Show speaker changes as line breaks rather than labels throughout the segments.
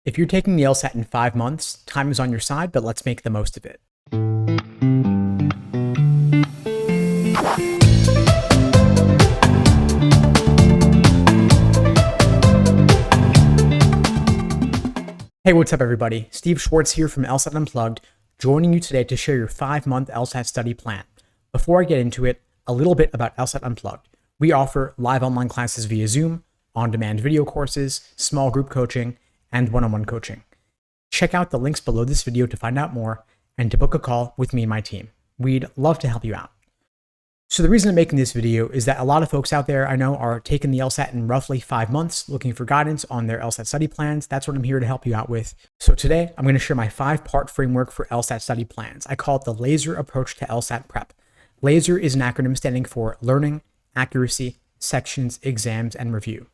If you're taking the LSAT in 5 months, time is on your side, but let's make the most of it. Hey, what's up everybody? Steve Schwartz here from LSAT Unplugged, joining you today to share your 5-month LSAT study plan. Before I get into it, a little bit about LSAT Unplugged. We offer live online classes via Zoom, on-demand video courses, small group coaching, and one-on-one coaching. Check out the links below this video to find out more and to book a call with me and my team. We'd love to help you out. So the reason I'm making this video is that a lot of folks out there I know are taking the LSAT in roughly 5 months, looking for guidance on their LSAT study plans. That's what I'm here to help you out with. So today I'm going to share my 5-part framework for LSAT study plans. I call it the LASER approach to LSAT prep. LASER is an acronym standing for Learning, Accuracy, Sections, Exams, and Review.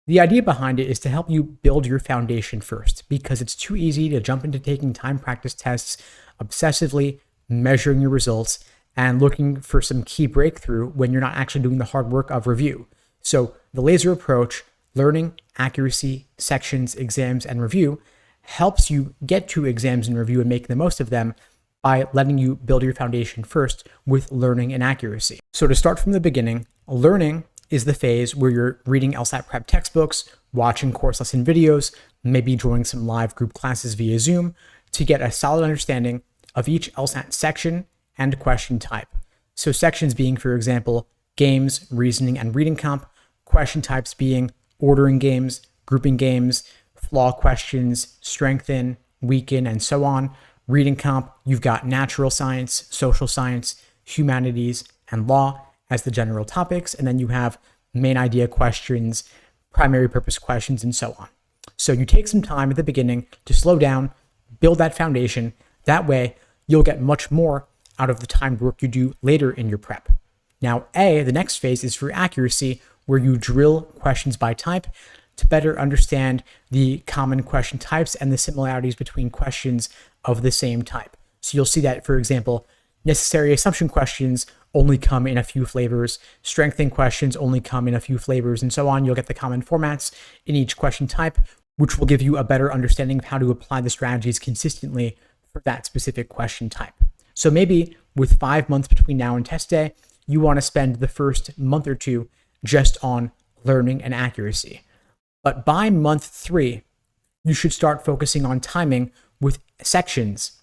The idea behind it is to help you build your foundation first, because it's too easy to jump into taking time practice tests, obsessively measuring your results, and looking for some key breakthrough when you're not actually doing the hard work of review. So the LASER approach, learning, accuracy, sections, exams, and review, helps you get to exams and review and make the most of them by letting you build your foundation first with learning and accuracy. So to start from the beginning, learning is the phase where you're reading LSAT prep textbooks, watching course lesson videos, maybe joining some live group classes via Zoom to get a solid understanding of each LSAT section and question type. So sections being, for example, games, reasoning, and reading comp, question types being ordering games, grouping games, flaw questions, strengthen, weaken, and so on. Reading comp, you've got natural science, social science, humanities, and law as the general topics, and then you have main idea questions, primary purpose questions, and so on. So you take some time at the beginning to slow down, build that foundation. That way, you'll get much more out of the timed work you do later in your prep. Now, the next phase is for accuracy, where you drill questions by type to better understand the common question types and the similarities between questions of the same type. So you'll see that, for example, necessary assumption questions only come in a few flavors, strengthening questions only come in a few flavors, and so on. You'll get the common formats in each question type, which will give you a better understanding of how to apply the strategies consistently for that specific question type. So maybe with 5 months between now and test day, you want to spend the first month or two just on learning and accuracy. But by month 3, you should start focusing on timing with sections.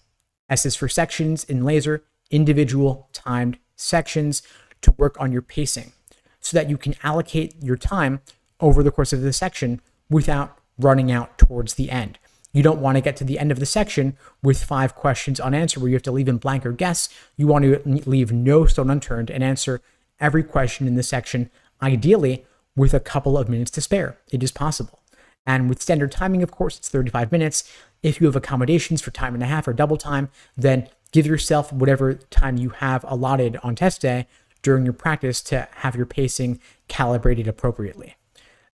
S is for sections in LASER, individual timed sections, to work on your pacing so that you can allocate your time over the course of the section without running out towards the end. You don't want to get to the end of the section with 5 questions unanswered where you have to leave in blank or guess. You want to leave no stone unturned and answer every question in the section, ideally with a couple of minutes to spare. It is possible. And with standard timing, of course, it's 35 minutes. If you have accommodations for time and a half or double time, then give yourself whatever time you have allotted on test day during your practice to have your pacing calibrated appropriately.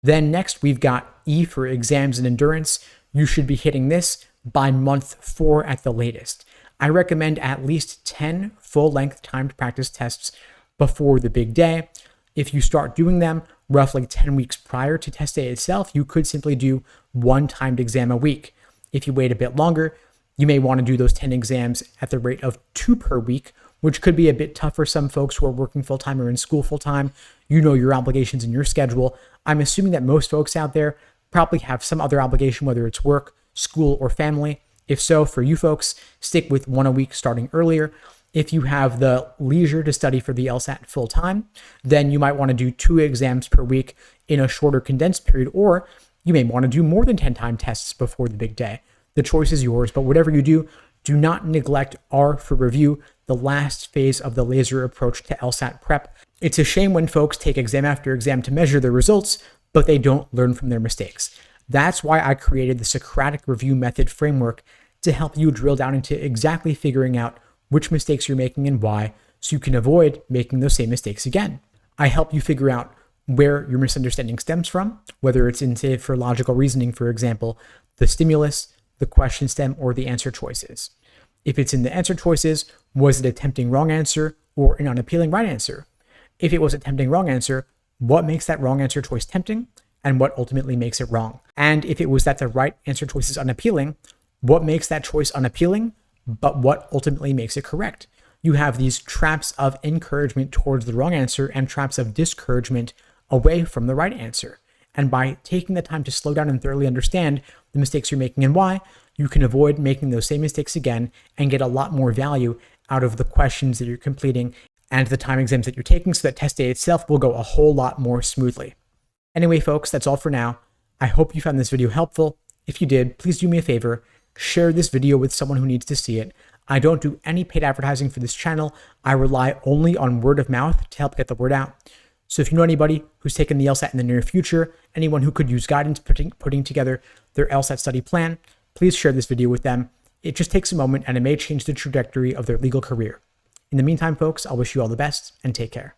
Then next, we've got E for exams and endurance. You should be hitting this by month 4 at the latest. I recommend at least 10 full-length timed practice tests before the big day. If you start doing them roughly 10 weeks prior to test day itself, you could simply do 1 timed exam a week. If you wait a bit longer, you may want to do those 10 exams at the rate of 2 per week, which could be a bit tough for some folks who are working full-time or in school full-time. You know your obligations and your schedule. I'm assuming that most folks out there probably have some other obligation, whether it's work, school, or family. If so, for you folks, stick with 1 a week starting earlier. If you have the leisure to study for the LSAT full-time, then you might want to do 2 exams per week in a shorter condensed period, or you may want to do more than 10 time tests before the big day. The choice is yours, but whatever you do, do not neglect R for review, the last phase of the LASER approach to LSAT prep. It's a shame when folks take exam after exam to measure their results, but they don't learn from their mistakes. That's why I created the Socratic review method framework to help you drill down into exactly figuring out which mistakes you're making and why, so you can avoid making those same mistakes again. I help you figure out where your misunderstanding stems from, whether it's in, say, for logical reasoning, for example, the stimulus, the question stem, or the answer choices. If it's in the answer choices, was it a tempting wrong answer or an unappealing right answer? If it was a tempting wrong answer, what makes that wrong answer choice tempting? and what ultimately makes it wrong. And if it was that the right answer choice is unappealing, what makes that choice unappealing, but what ultimately makes it correct? You have these traps of encouragement towards the wrong answer and traps of discouragement away from the right answer. And by taking the time to slow down and thoroughly understand the mistakes you're making and why, you can avoid making those same mistakes again and get a lot more value out of the questions that you're completing and the time exams that you're taking, so that test day itself will go a whole lot more smoothly. Anyway, folks, that's all for now. I hope you found this video helpful. If you did, please do me a favor, share this video with someone who needs to see it. I don't do any paid advertising for this channel. I rely only on word of mouth to help get the word out. So if you know anybody who's taking the LSAT in the near future, anyone who could use guidance putting together their LSAT study plan, please share this video with them. It just takes a moment and it may change the trajectory of their legal career. In the meantime, folks, I'll wish you all the best and take care.